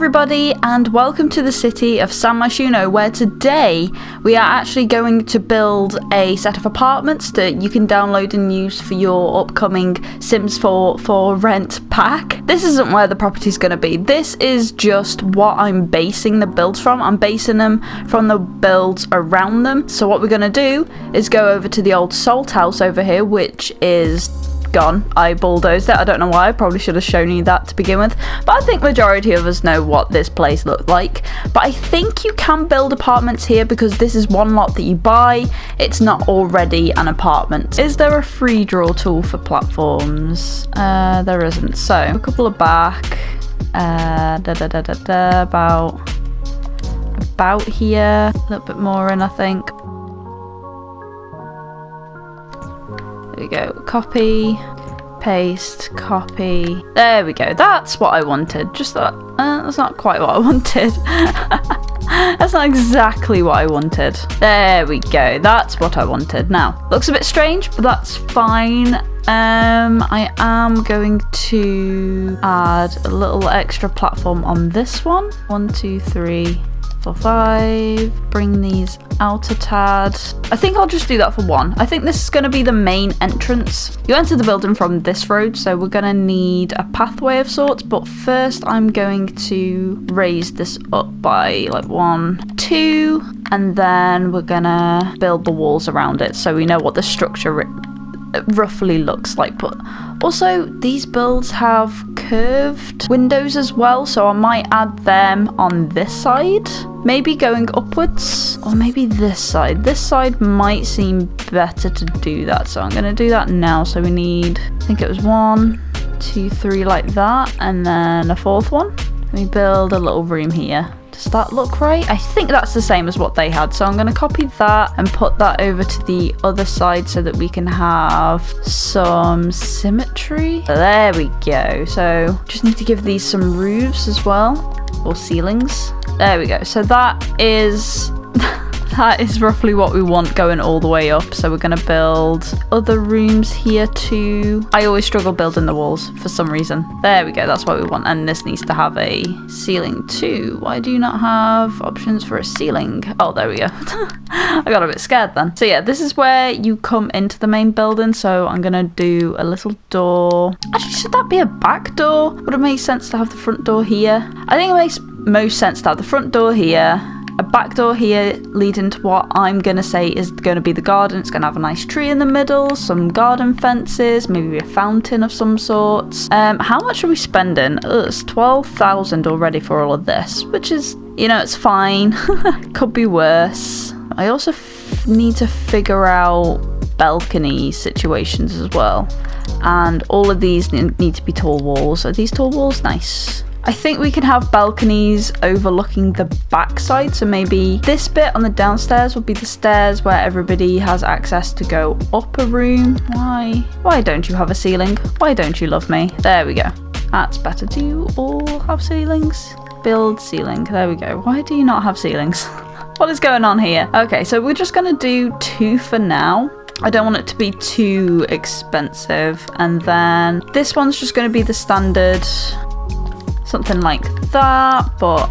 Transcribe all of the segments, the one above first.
everybody, and welcome to the city of San Myshuno, where today we are actually going to build a set of apartments that you can download and use for your upcoming Sims 4 for rent pack. This isn't where the property's going to be. This is just what I'm basing the builds from. I'm basing them from the builds around them. So what we're going to do is go over to the old Salt House over here, which is gone. I bulldozed it. I don't know why. I probably should have shown you that to begin with, but I think majority of us know what this place looked like. But I think you can build apartments here because this is one lot that you buy. It's not already an apartment. Is there a free draw tool for platforms? There isn't. So a couple of back about here, a little bit more in, I think. There we go. Copy, paste, copy. There we go. That's what I wanted. Just that. That's not quite what I wanted. That's not exactly what I wanted. There we go. That's what I wanted. Now, looks a bit strange, but that's fine. I am going to add a little extra platform on this one. 1, 2, 3, 4, 5. Bring these out a tad. I think I'll just do that for one. I think this is going to be the main entrance. You enter the building from this road, so we're going to need a pathway of sorts, but first I'm going to raise this up by like 1, 2, and then we're going to build the walls around it so we know what the structure roughly looks like. But also these builds have curved windows as well, so I might add them on this side, maybe going upwards, or maybe this side. This side might seem better to do that, so I'm going to do that now. So we need, I think it was 1, 2, 3 like that, and then a fourth one. We build a little room here. Does that look right? I think that's the same as what they had, so I'm going to copy that and put that over to the other side so that we can have some symmetry. There we go. So just need to give these some roofs as well, or ceilings. There we go. So that is that is roughly what we want going all the way up. So we're going to build other rooms here too. I always struggle building the walls for some reason. There we go. That's what we want. And this needs to have a ceiling too. Why do you not have options for a ceiling? Oh, there we go. I got a bit scared then. So yeah, this is where you come into the main building. So I'm going to do a little door. Actually, should that be a back door? Would it make sense to have the front door here? I think it makes most sense to have the front door here, a back door here leading to what I'm going to say is going to be the garden. It's going to have a nice tree in the middle, some garden fences, maybe a fountain of some sorts. How much are we spending? It's 12,000 already for all of this, which is, you know, it's fine. Could be worse. I also need to figure out balcony situations as well. And all of these need to be tall walls. Are these tall walls? Nice. I think we can have balconies overlooking the backside, so maybe this bit on the downstairs will be the stairs where everybody has access to go up a room. Why don't you have a ceiling? Why don't you love me? There we go. That's better. Do you all have ceilings? Build ceiling. There we go. Why do you not have ceilings? What is going on here? Okay, so we're just going to do 2 for now. I don't want it to be too expensive. And then this one's just going to be the standard, something like that. But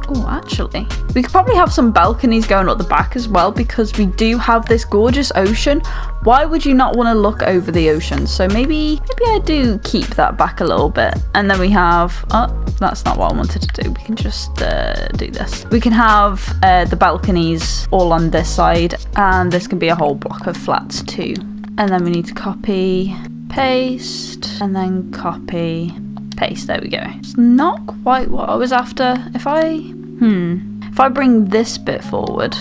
oh, actually we could probably have some balconies going up the back as well, because we do have this gorgeous ocean. Why would you not want to look over the ocean? So maybe I do keep that back a little bit. And then we have, oh, that's not what I wanted to do. We can just do this. We can have the balconies all on this side, and this can be a whole block of flats too. And then we need to copy, paste, and then copy, paste. There we go. It's not quite what I was after. If I bring this bit forward,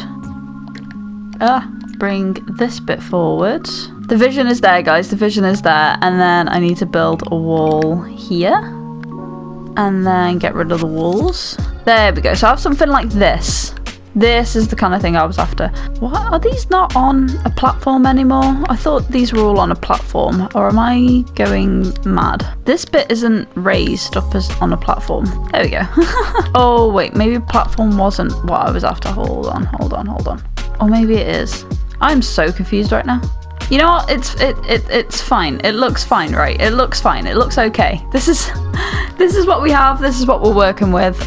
bring this bit forward. The vision is there, guys. The vision is there. And then I need to build a wall here, and then get rid of the walls. There we go. So I have something like this. This is the kind of thing I was after. What? Are these not on a platform anymore? I thought these were all on a platform, or am I going mad? This bit isn't raised up as on a platform. There we go. Oh wait, maybe platform wasn't what I was after. Hold on. Or maybe it is. I'm so confused right now. You know what? It's fine. It looks fine, right? It looks fine. It looks okay. This This is what we have. This is what we're working with.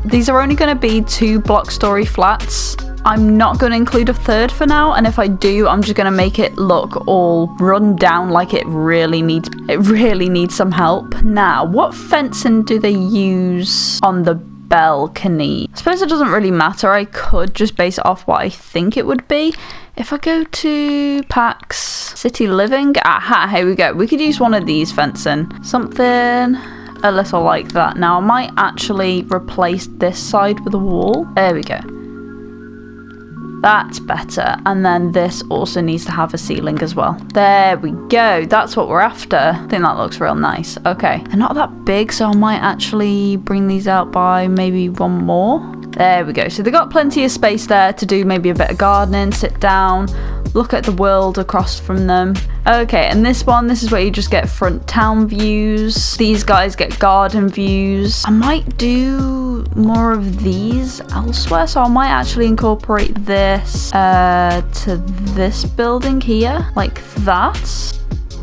These are only going to be 2-block story flats. I'm not going to include a third for now, and if I do, I'm just going to make it look all run down like it really needs some help. Now, what fencing do they use on the balcony? I suppose it doesn't really matter. I could just base it off what I think it would be. If I go to Pax City Living, aha, here we go. We could use one of these fencing. Something a little like that. Now, I might actually replace this side with a wall. There we go. That's better. And then this also needs to have a ceiling as well. There we go. That's what we're after. I think that looks real nice. Okay. They're not that big, so I might actually bring these out by maybe one more. There we go. So they've got plenty of space there to do maybe a bit of gardening, sit down, look at the world across from them. Okay, and this is where you just get front town views. These guys get garden views. I might do more of these elsewhere, so I might actually incorporate this to this building here, like that.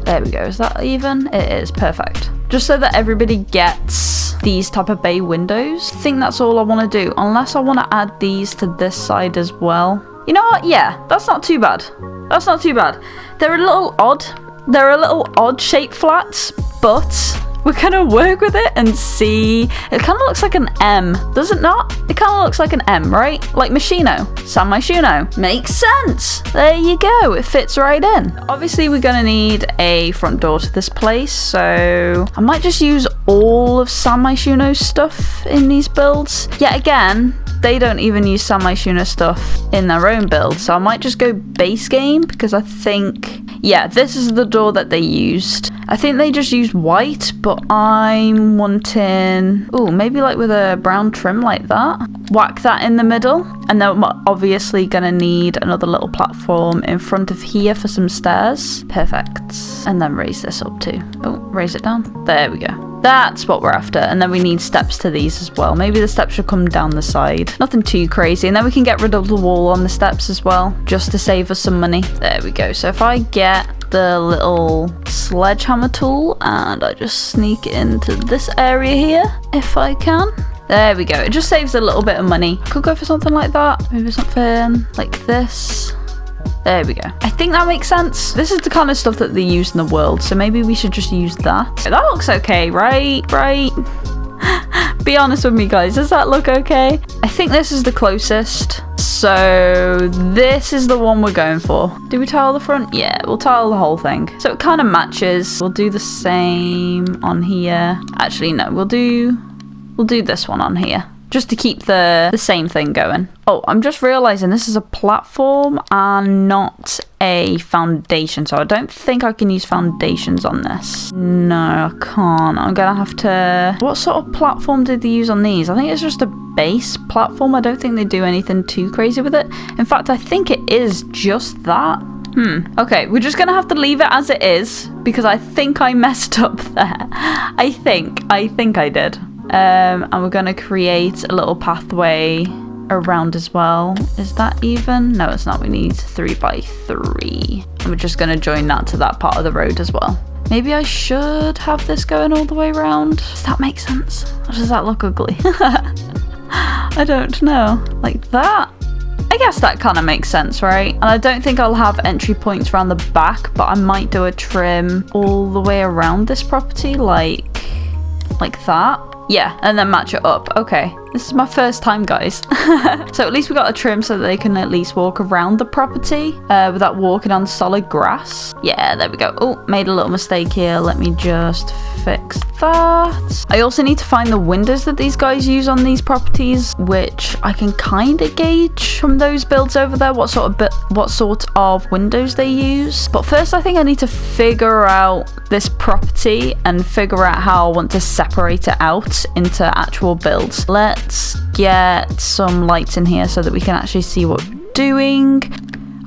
There we go. Is that even? It is. Perfect. Just so that everybody gets these type of bay windows. I think that's all I want to do, unless I want to add these to this side as well. You know what? Yeah, that's not too bad. That's not too bad. They're a little odd. They're a little odd shaped flats, but we're gonna work with it and see. It kind of looks like an M, does it not? It kind of looks like an M, right? Like Machino. San Myshuno. Makes sense. There you go. It fits right in. Obviously, we're gonna need a front door to this place, so I might just use all of San Myshuno's stuff in these builds. Yet again, they don't even use San Myshuno stuff in their own build, so I might just go base game because I think, yeah, this is the door that they used. I think they just used white, but I'm wanting, oh, maybe like with a brown trim like that. Whack that in the middle, and then we're obviously gonna need another little platform in front of here for some stairs. Perfect. And then raise this up too. Oh, raise it down. There we go. That's what we're after. And then we need steps to these as well. Maybe the steps should come down the side. Nothing too crazy. And then we can get rid of the wall on the steps as well, just to save us some money. There we go. So if I get the little sledgehammer tool and I just sneak into this area here, if I can. There we go. It just saves a little bit of money. Could go for something like that. Maybe something like this. There we go. I think that makes sense. This is the kind of stuff that they use in the world, so maybe we should just use that. That looks okay, right? Right? Be honest with me, guys. Does that look okay? I think this is the closest. So this is the one we're going for. Do we tile the front? Yeah, we'll tile the whole thing. So it kind of matches. We'll do the same on here. Actually, no, we'll do this one on here, just to keep the same thing going. Oh, I'm just realizing this is a platform and not a foundation, so I don't think I can use foundations on this. No, I can't. I'm gonna have to... What sort of platform did they use on these? I think it's just a base platform. I don't think they do anything too crazy with it. In fact, I think it is just that. Okay, we're just gonna have to leave it as it is because I think I messed up there. I think I did. And we're gonna create a little pathway around as well. Is that even? No, it's not. We need 3 by 3. And we're just gonna join that to that part of the road as well. Maybe I should have this going all the way around. Does that make sense? Or does that look ugly? I don't know. Like that? I guess that kind of makes sense, right? And I don't think I'll have entry points around the back, but I might do a trim all the way around this property, like that. Yeah, and then match it up. Okay, this is my first time, guys. So at least we got a trim so that they can at least walk around the property without walking on solid grass. Yeah, there we go. Oh, made a little mistake here. Let me just fix that. I also need to find the windows that these guys use on these properties, which I can kind of gauge from those builds over there what sort of windows they use. But first, I think I need to figure out this property and figure out how I want to separate it out into actual builds. Let's get some lights in here so that we can actually see what we're doing.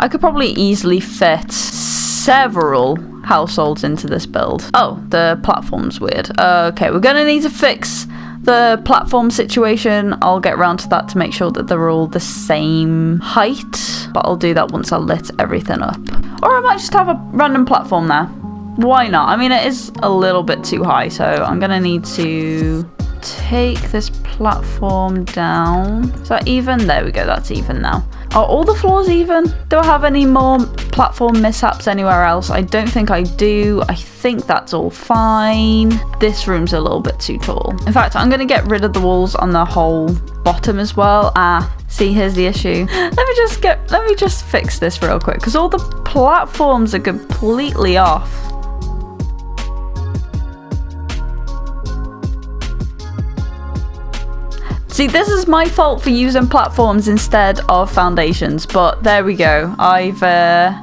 I could probably easily fit several households into this build. Oh, the platform's weird. Okay, we're gonna need to fix the platform situation. I'll get around to that to make sure that they're all the same height, but I'll do that once I lit everything up. Or I might just have a random platform there. Why not? I mean, it is a little bit too high, so I'm gonna need to take this platform down. Is that even? There we go, that's even now. Are all the floors even? Do I have any more platform mishaps anywhere else? I don't think I do. I think that's all fine. This room's a little bit too tall. In fact, I'm gonna get rid of the walls on the whole bottom as well. See, here's the issue. Let me just fix this real quick, because all the platforms are completely off. See, this is my fault for using platforms instead of foundations, but there we go. I've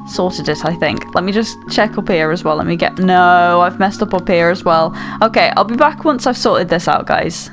sorted it, I think. Let me just check up here as well. No, I've messed up here as well. Okay, I'll be back once I've sorted this out, guys.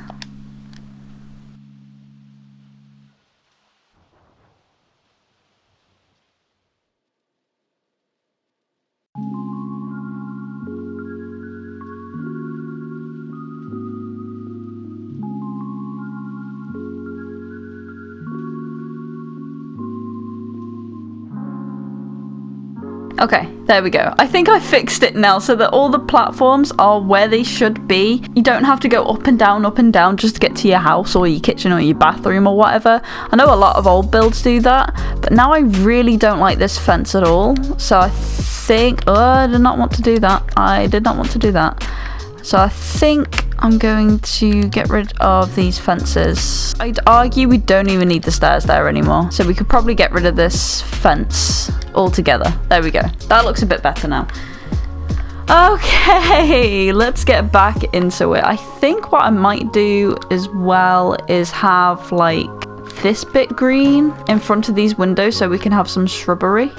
Okay, there we go. I think I fixed it now so that all the platforms are where they should be. You don't have to go up and down just to get to your house or your kitchen or your bathroom or whatever. I know a lot of old builds do that, but now I really don't like this fence at all. So I think... Oh, I did not want to do that. I did not want to do that. So I think I'm going to get rid of these fences. I'd argue we don't even need the stairs there anymore. So we could probably get rid of this fence altogether. There we go. That looks a bit better now. Okay, let's get back into it. I think what I might do as well is have like this bit green in front of these windows so we can have some shrubbery.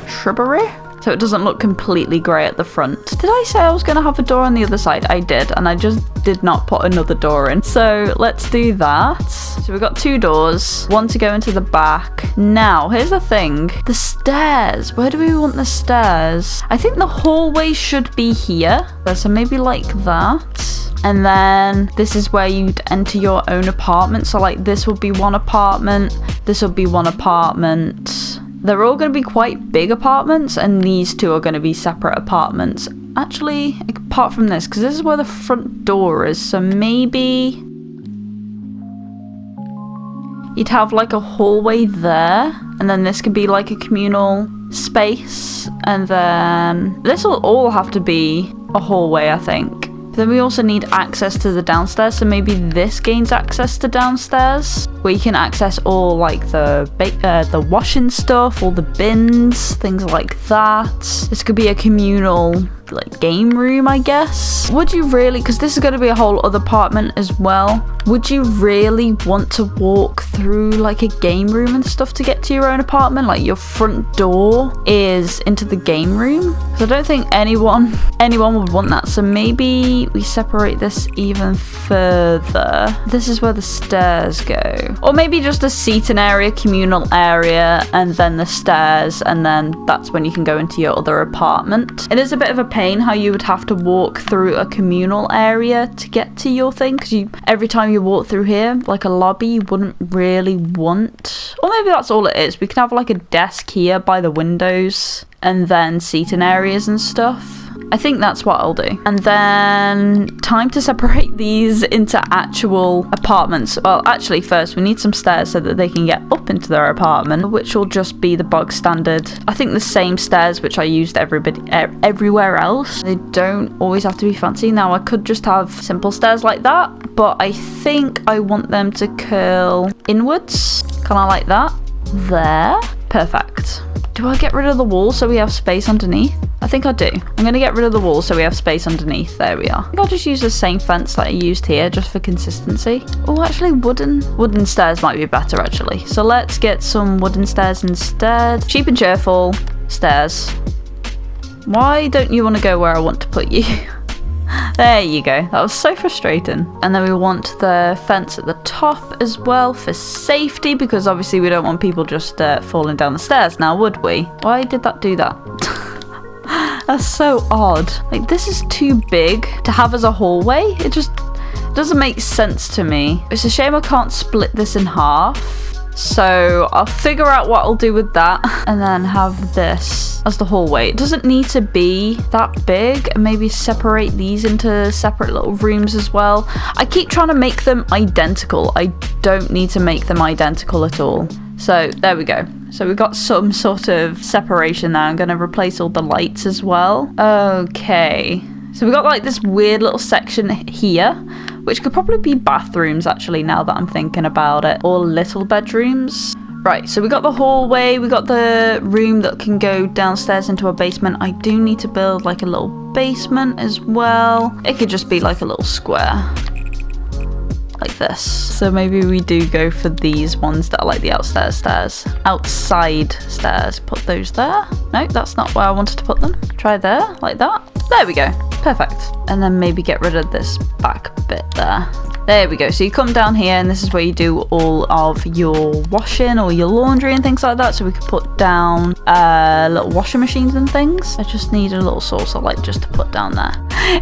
So it doesn't look completely grey at the front. Did I say I was going to have a door on the other side? I did, and I just did not put another door in. So let's do that. So we've got 2 doors, one to go into the back. Now, here's the thing. The stairs. Where do we want the stairs? I think the hallway should be here. So maybe like that. And then this is where you'd enter your own apartment. So like this will be one apartment. This will be one apartment. They're all going to be quite big apartments, and these 2 are going to be separate apartments. Actually, apart from this, because this is where the front door is, so maybe you'd have like a hallway there, and then this could be like a communal space, and then this will all have to be a hallway, I think. Then we also need access to the downstairs, so maybe this gains access to downstairs, where you can access all like the washing stuff, all the bins, things like that. This could be a communal like game room, I guess. Would you really, because this is going to be a whole other apartment as well, would you really want to walk through like a game room and stuff to get to your own apartment? Like your front door is into the game room, so I don't think anyone would want that. So maybe we separate this even further. This is where the stairs go, or maybe just a seating area, communal area, and then the stairs, and then that's when you can go into your other apartment. It is a bit of a pain how you would have to walk through a communal area to get to your thing, because every time you walk through here, like a lobby, you wouldn't really want, or maybe that's all it is. We can have like a desk here by the windows, and then seating areas and stuff. I think that's what I'll do. And then time to separate these into actual apartments. Well, actually first we need some stairs so that they can get up into their apartment, which will just be the bog standard. I think the same stairs which I used everywhere else. They don't always have to be fancy. Now I could just have simple stairs like that, but I think I want them to curl inwards, kind of like that. There. Perfect. Do I get rid of the wall so we have space underneath? I think I do. I'm going to get rid of the wall so we have space underneath. There we are. I think I'll just use the same fence that I used here just for consistency. Oh, actually wooden stairs might be better actually. So let's get some wooden stairs instead. Cheap and cheerful stairs. Why don't you want to go where I want to put you? There you go. That was so frustrating. And then we want the fence at the top as well for safety, because obviously we don't want people just falling down the stairs now, would we? Why did that do that? That's so odd. Like, this is too big to have as a hallway. It just doesn't make sense to me. It's a shame I can't split this in half. So I'll figure out what I'll do with that and then have this as the hallway. It doesn't need to be that big, and maybe separate these into separate little rooms as well. I keep trying to make them identical. I don't need to make them identical at all. So there we go. So we've got some sort of separation now. I'm going to replace all the lights as well. Okay. So we've got like this weird little section here, which could probably be bathrooms actually, now that I'm thinking about it, or little bedrooms. Right, so we got the hallway, we got the room that can go downstairs into a basement. I do need to build like a little basement as well. It could just be like a little square. Like this. So maybe we do go for these ones that are like the outside stairs. Put those there. No, that's not where I wanted to put them. Try there, like that. There we go. Perfect. And then maybe get rid of this back bit there. There we go. So you come down here and this is where you do all of your washing or your laundry and things like that. So we could put down little washing machines and things. I just need a little saucer light just to put down there.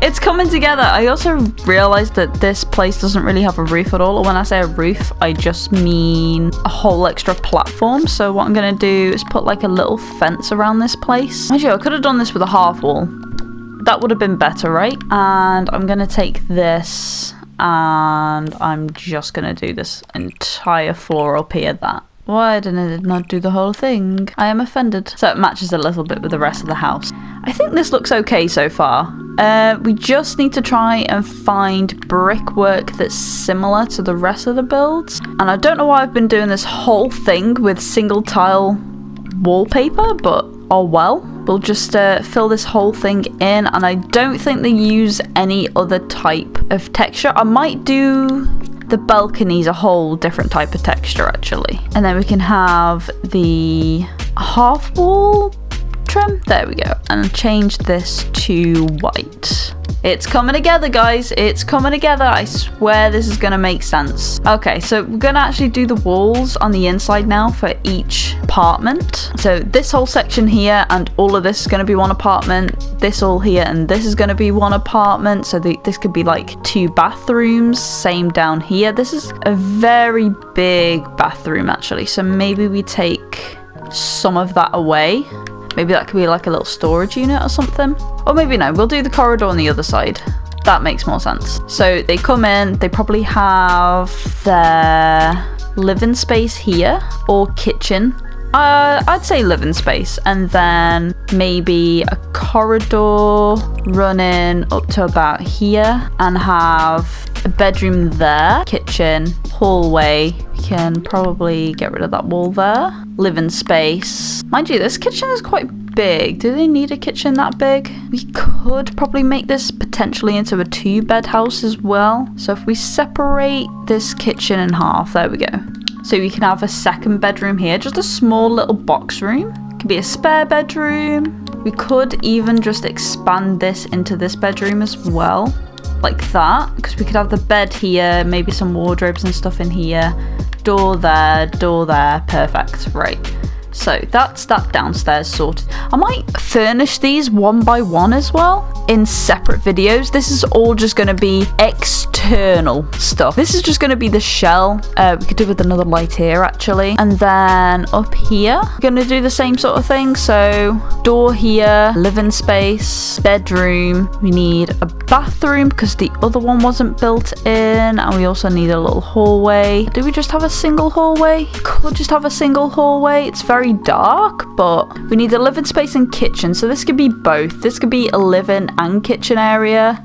It's coming together. I also realized that this place doesn't really have a roof at all. Or when I say a roof, I just mean a whole extra platform. So what I'm going to do is put like a little fence around this place. Actually, I could have done this with a half wall. That would have been better, right? And I'm going to take this and I'm just going to do this entire floor up here. Why did I not do the whole thing? I am offended. So it matches a little bit with the rest of the house. I think this looks okay so far. We just need to try and find brickwork that's similar to the rest of the builds. And I don't know why I've been doing this whole thing with single tile wallpaper, but oh well. We'll just fill this whole thing in, and I don't think they use any other type of texture. I might do the balconies a whole different type of texture actually. And then we can have the half wall trim. There we go. And change this to white. It's coming together, guys. It's coming together. I swear this is going to make sense. Okay, so we're going to actually do the walls on the inside now for each apartment. So this whole section here and all of this is going to be one apartment. This all here and this is going to be one apartment. So this could be like 2 bathrooms. Same down here. This is a very big bathroom actually. So maybe we take some of that away. Maybe that could be like a little storage unit or something. Or maybe no, we'll do the corridor on the other side. That makes more sense. So they come in, they probably have their living space here or kitchen. I'd say living space, and then maybe a corridor running up to about here and have a bedroom there, kitchen, hallway. We can probably get rid of that wall there. Living space. Mind you, this kitchen is quite big. Do they need a kitchen that big? We could probably make this potentially into a 2-bed house as well. So if we separate this kitchen in half, there we go. So we can have a second bedroom here, just a small little box room. It could be a spare bedroom. We could even just expand this into this bedroom as well, like that, because we could have the bed here, maybe some wardrobes and stuff in here. Door there, perfect, right. So that's that downstairs sorted. I might furnish these one by one as well in separate videos. This is all just going to be external stuff. This is just going to be the shell. We could do with another light here actually. And then up here, we're going to do the same sort of thing. So door here, living space, bedroom. We need a bathroom because the other one wasn't built in. And we also need a little hallway. Do we just have a single hallway? Could just have a single hallway. It's very dark, but we need a living space and kitchen. So this could be both. This could be a living and kitchen area.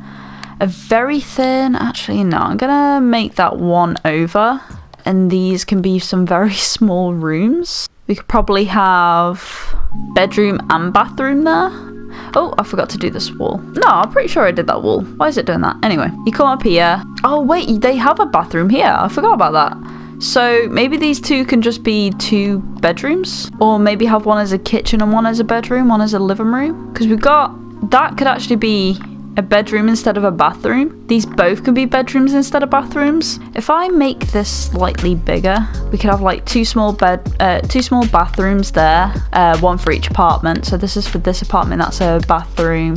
A very thin, actually no, I'm gonna make that one over, and these can be some very small rooms. We could probably have bedroom and bathroom there. Oh, I forgot to do this wall. No, I'm pretty sure I did that wall. Why is it doing that? Anyway, you come up here. Oh wait, they have a bathroom here. I forgot about that. So maybe these two can just be 2 bedrooms, or maybe have one as a kitchen and one as a bedroom, one as a living room, because we've got that could actually be a bedroom instead of a bathroom. These both could be bedrooms instead of bathrooms. If I make this slightly bigger, we could have like 2 small bathrooms there, one for each apartment. So this is for this apartment, that's a bathroom,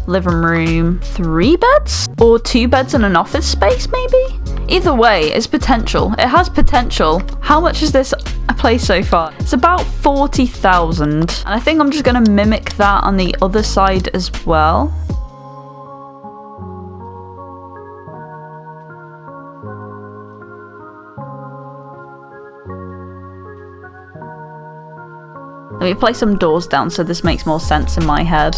living room, 3 beds, or 2 beds and an office space maybe. Either way, it's potential. It has potential. How much is this place so far? It's about 40,000. And I think I'm just going to mimic that on the other side as well. Let me place some doors down so this makes more sense in my head.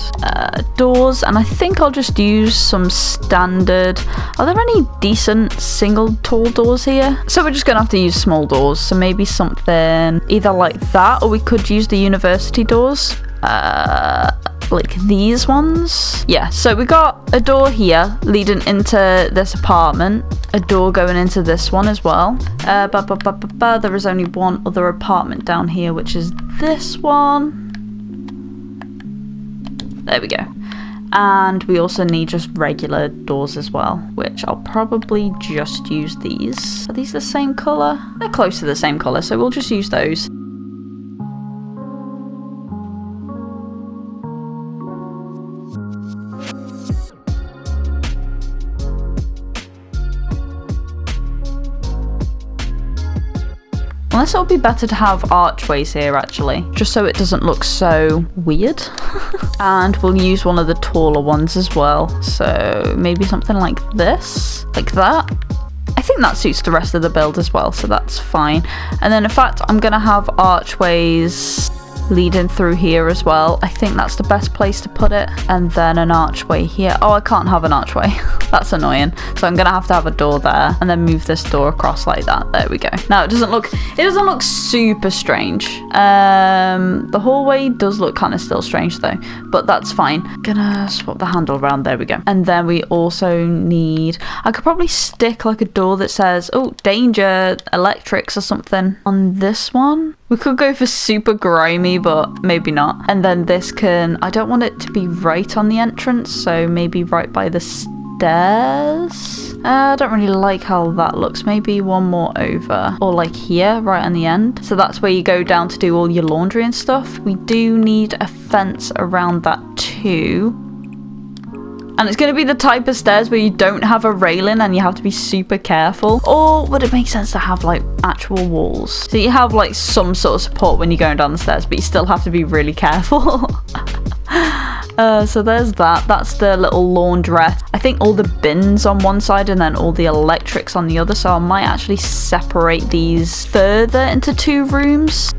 Doors, and I think I'll just use some standard... Are there any decent single tall doors here? So we're just gonna have to use small doors, so maybe something either like that, or we could use the university doors. Like these ones. Yeah, so we got a door here leading into this apartment, a door going into this one as well. There is only one other apartment down here, which is this one. There we go. And we also need just regular doors as well, which I'll probably just use these. Are these the same colour? They're close to the same colour, so we'll just use those. Unless it would be better to have archways here, actually, just so it doesn't look so weird. And we'll use one of the taller ones as well. So maybe something like this, like that. I think that suits the rest of the build as well, so that's fine. And then in fact, I'm gonna have archways leading through here as well. I think that's the best place to put it. And then an archway here. Oh, I can't have an archway. That's annoying. So I'm gonna have to have a door there and then move this door across like that. There we go. Now it doesn't look super strange. The hallway does look kind of still strange though, but that's fine. Gonna swap the handle around. There we go. And then we also need, I could probably stick like a door that says, oh, danger, electrics or something on this one. We could go for super grimy, but maybe not. And then this can, I don't want it to be right on the entrance, so maybe right by the stairs. I don't really like how that looks. Maybe one more over, or like here, right on the end. So that's where you go down to do all your laundry and stuff. We do need a fence around that too. And it's going to be the type of stairs where you don't have a railing and you have to be super careful. Or would it make sense to have like actual walls? So you have like some sort of support when you're going down the stairs, but you still have to be really careful. So there's that. That's the little laundrette. I think all the bins on one side and then all the electrics on the other. So I might actually separate these further into 2 rooms.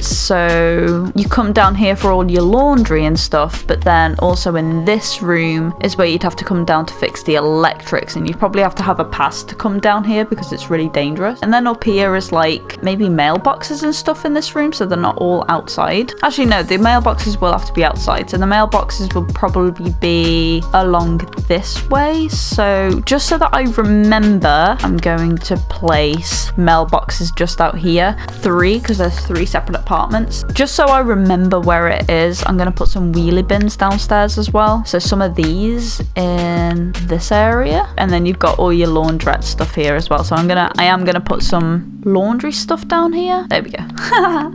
So you come down here for all your laundry and stuff, but then also in this room is where you'd have to come down to fix the electrics, and you probably have to have a pass to come down here because it's really dangerous. And then up here is like maybe mailboxes and stuff in this room, so they're not all outside. Actually no, the mailboxes will have to be outside, so the mailboxes will probably be along this way. So just so that I remember, I'm going to place mailboxes just out here, 3, because there's 3 separate apartments. Just so I remember where it is, I'm going to put some wheelie bins downstairs as well. So some of these in this area, and then you've got all your laundrette stuff here as well. So I am gonna put some laundry stuff down here. There we go.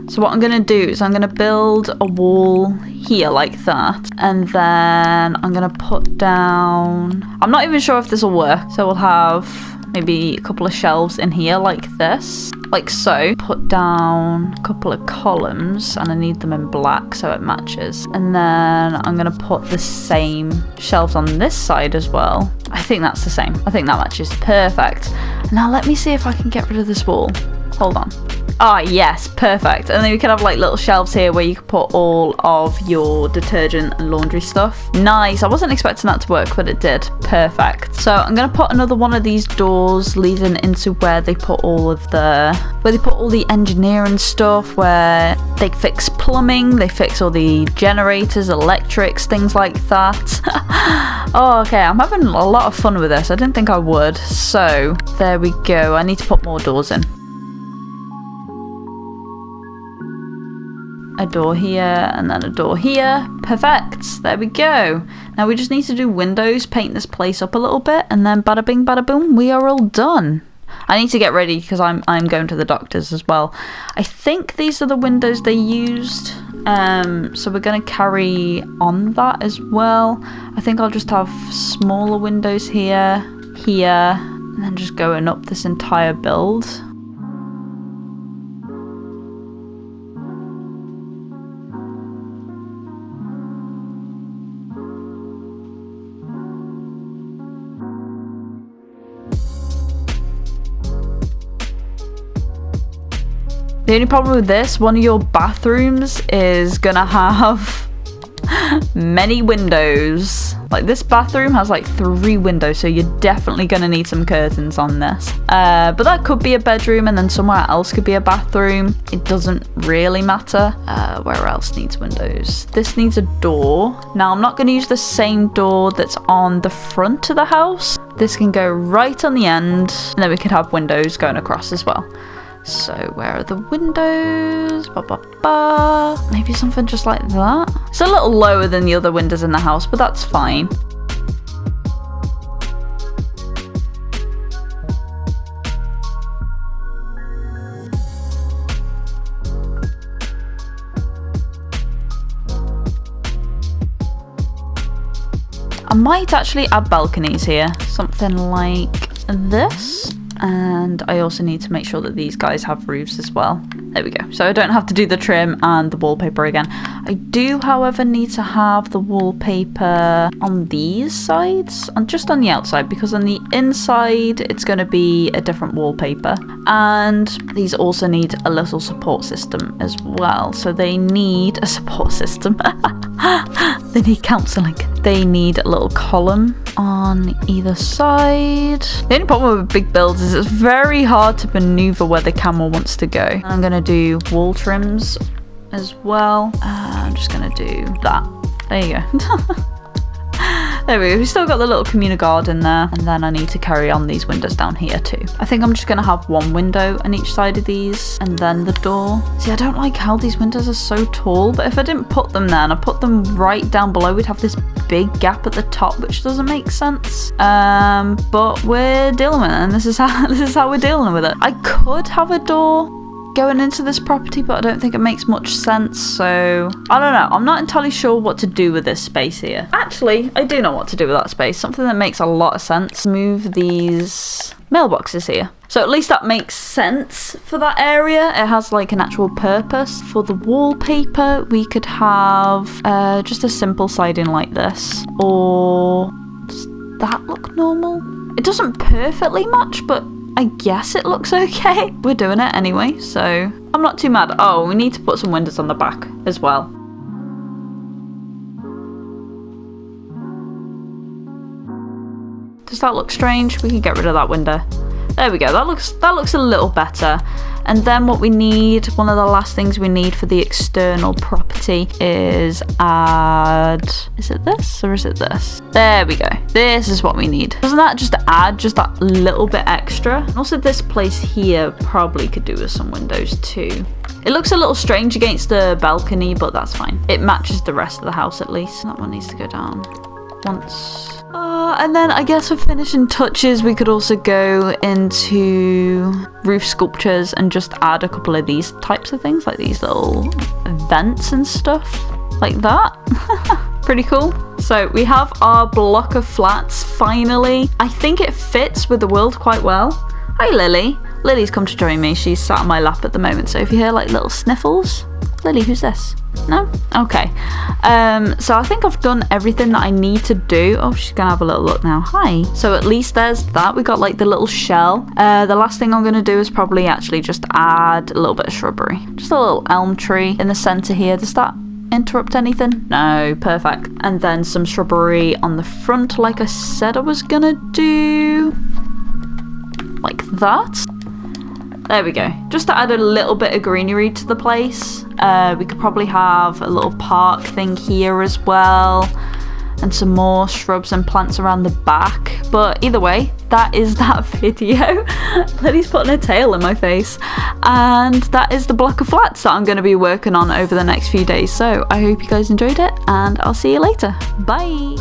So what I'm gonna do is I'm gonna build a wall here like that, and then I'm gonna put down, I'm not even sure if this will work, so we'll have maybe a couple of shelves in here like this, like so. Put down a couple of columns, and I need them in black so it matches. And then I'm gonna put the same shelves on this side as well. I think that's the same. I think that matches perfect. Now let me see if I can get rid of this wall. Hold on. Ah, yes, perfect. And then we can have like little shelves here where you can put all of your detergent and laundry stuff. Nice. I wasn't expecting that to work, but it did. Perfect. So I'm going to put another one of these doors leading into where they put all the engineering stuff, where they fix plumbing, they fix all the generators, electrics, things like that. Oh, okay. I'm having a lot of fun with this. I didn't think I would. So there we go. I need to put more doors in. A door here, and then a door here. Perfect. There we go. Now we just need to do windows, paint this place up a little bit, and then bada bing, bada boom, we are all done. I need to get ready because I'm going to the doctor's as well. I think these are the windows they used. So we're going to carry on that as well. I think I'll just have smaller windows here, here, And then just going up this entire build. The only problem with this, one of your bathrooms is gonna have many windows. Like this bathroom has like 3 windows, so you're definitely gonna need some curtains on this. But that could be a bedroom, and then somewhere else could be a bathroom. It doesn't really matter. Where else needs windows? This needs a door. Now I'm not gonna use the same door that's on the front of the house. This can go right on the end, and then we could have windows going across as well. So where are the windows? Ba, ba, ba. Maybe something just like that. It's a little lower than the other windows in the house, but that's fine. I might actually add balconies here. Something like this. And I also need to make sure that these guys have roofs as well. There we go. So I don't have to do the trim and the wallpaper again. I do, however, need to have the wallpaper on these sides, and just on the outside, because on the inside it's going to be a different wallpaper. And these also need a little support system as well. So they need a support system. They need counselling. They need a little column on either side. The only problem with big builds is it's very hard to maneuver where the camera wants to go. I'm going to do wall trims as well. I'm just going to do that. There you go. There we go. We've still got the little communal garden there. And then I need to carry on these windows down here too. I think I'm just going to have one window on each side of these, and then the door. See, I don't like how these windows are so tall, but if I didn't put them there and I put them right down below, we'd have this big gap at the top, which doesn't make sense. But we're dealing with it, and this is how we're dealing with it. I could have a door going into this property, but I don't think it makes much sense, so I don't know. I'm not entirely sure what to do with this space here. Actually, I do know what to do with that space. Something that makes a lot of sense. Move these mailboxes here. So at least that makes sense for that area. It has like an actual purpose. For the wallpaper, we could have just a simple siding like this. Or does that look normal? It doesn't perfectly match, but I guess it looks okay. We're doing it anyway, so I'm not too mad. Oh, we need to put some windows on the back as well. Does that look strange? We can get rid of that window. There we go. That looks a little better. And then what we need, one of the last things we need for the external property is add... Is it this or is it this? There we go. This is what we need. Doesn't that just add just that little bit extra? And also this place here probably could do with some windows too. It looks a little strange against the balcony, but that's fine. It matches the rest of the house at least. That one needs to go down once. And then I guess for finishing touches, we could also go into roof sculptures and just add a couple of these types of things, like these little vents and stuff like that. Pretty cool. So we have our block of flats finally. I think it fits with the world quite well. Hi Lily. Lily's come to join me. She's sat on my lap at the moment, so if you hear like little sniffles, Lily, who's this? No? Okay. So I think I've done everything that I need to do. Oh, she's gonna have a little look now. Hi. So at least there's that. We got like the little shell. The last thing I'm gonna do is probably actually just add a little bit of shrubbery. Just a little elm tree in the center here. Does that interrupt anything? No, perfect. And then some shrubbery on the front like I said I was gonna do. Like that. There we go. Just to add a little bit of greenery to the place. We could probably have a little park thing here as well. And some more shrubs and plants around the back. But either way, that is that video. Lily's putting a tail in my face. And that is the block of flats that I'm going to be working on over the next few days. So I hope you guys enjoyed it, and I'll see you later. Bye!